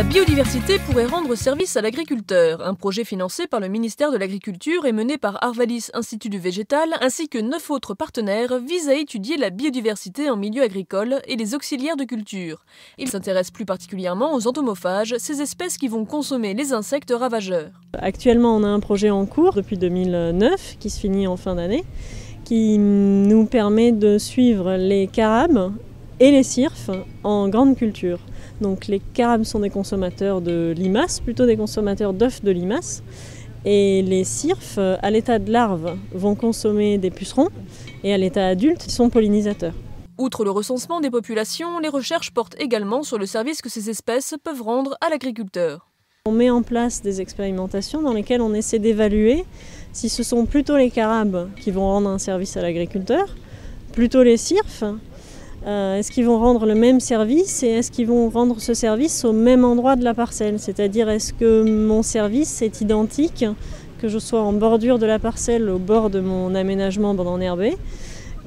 biodiversité pourrait rendre service à l'agriculteur. Un projet financé par le ministère de l'Agriculture et mené par Arvalis Institut du Végétal ainsi que 9 autres partenaires vise à étudier la biodiversité en milieu agricole et les auxiliaires de culture. Il s'intéresse plus particulièrement aux entomophages, ces espèces qui vont consommer les insectes ravageurs. Actuellement, on a un projet en cours depuis 2009 qui se finit en fin d'année, qui nous permet de suivre les carabes et les cirfes en grande culture. Donc les carabes sont des consommateurs de limaces, plutôt des consommateurs d'œufs de limaces. Et les cirfes, à l'état de larves, vont consommer des pucerons et à l'état adulte, ils sont pollinisateurs. Outre le recensement des populations, les recherches portent également sur le service que ces espèces peuvent rendre à l'agriculteur. On met en place des expérimentations dans lesquelles on essaie d'évaluer si ce sont plutôt les carabes qui vont rendre un service à l'agriculteur, plutôt les cirfes. Est-ce qu'ils vont rendre le même service et est-ce qu'ils vont rendre ce service au même endroit de la parcelle? C'est-à-dire, est-ce que mon service est identique, que je sois en bordure de la parcelle, au bord de mon aménagement en herbé,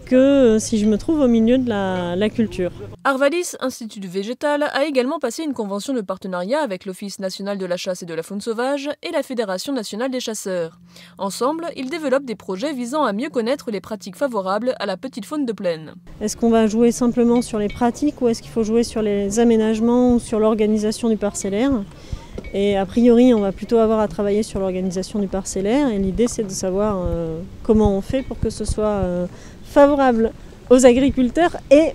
que si je me trouve au milieu de la culture. Arvalis Institut du Végétal a également passé une convention de partenariat avec l'Office national de la chasse et de la faune sauvage et la Fédération nationale des chasseurs. Ensemble, ils développent des projets visant à mieux connaître les pratiques favorables à la petite faune de plaine. Est-ce qu'on va jouer simplement sur les pratiques ou est-ce qu'il faut jouer sur les aménagements ou sur l'organisation du parcellaire? Et a priori, on va plutôt avoir à travailler sur l'organisation du parcellaire et l'idée c'est de savoir comment on fait pour que ce soit favorable aux agriculteurs et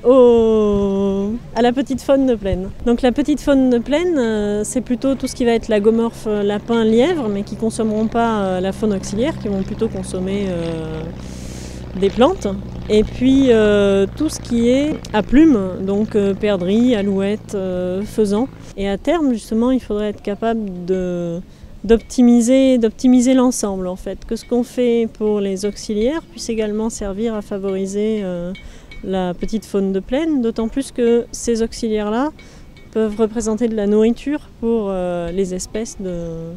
à la petite faune de plaine. Donc la petite faune de plaine, c'est plutôt tout ce qui va être lagomorphe, lapin, lièvre, mais qui ne consommeront pas la faune auxiliaire, qui vont plutôt consommer des plantes. Et puis tout ce qui est à plumes, donc perdrix, alouettes, faisans. Et à terme, justement, il faudrait être capable d'optimiser l'ensemble, en fait. Que ce qu'on fait pour les auxiliaires puisse également servir à favoriser la petite faune de plaine, d'autant plus que ces auxiliaires-là peuvent représenter de la nourriture pour les espèces de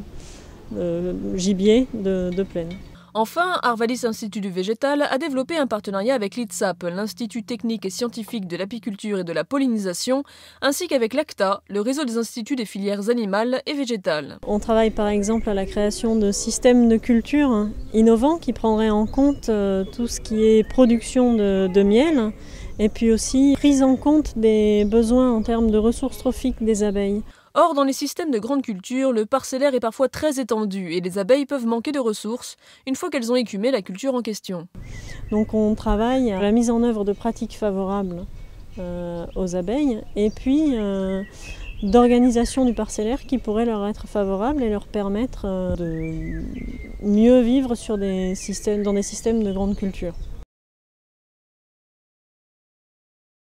gibier de plaine. Enfin, Arvalis Institut du Végétal a développé un partenariat avec l'ITSAP, l'Institut technique et scientifique de l'apiculture et de la pollinisation, ainsi qu'avec l'ACTA, le réseau des instituts des filières animales et végétales. On travaille par exemple à la création de systèmes de culture innovants qui prendraient en compte tout ce qui est production de miel et puis aussi prise en compte des besoins en termes de ressources trophiques des abeilles. Or, dans les systèmes de grande culture, le parcellaire est parfois très étendu et les abeilles peuvent manquer de ressources une fois qu'elles ont écumé la culture en question. Donc on travaille à la mise en œuvre de pratiques favorables aux abeilles et puis d'organisation du parcellaire qui pourrait leur être favorable et leur permettre de mieux vivre dans des systèmes de grande culture.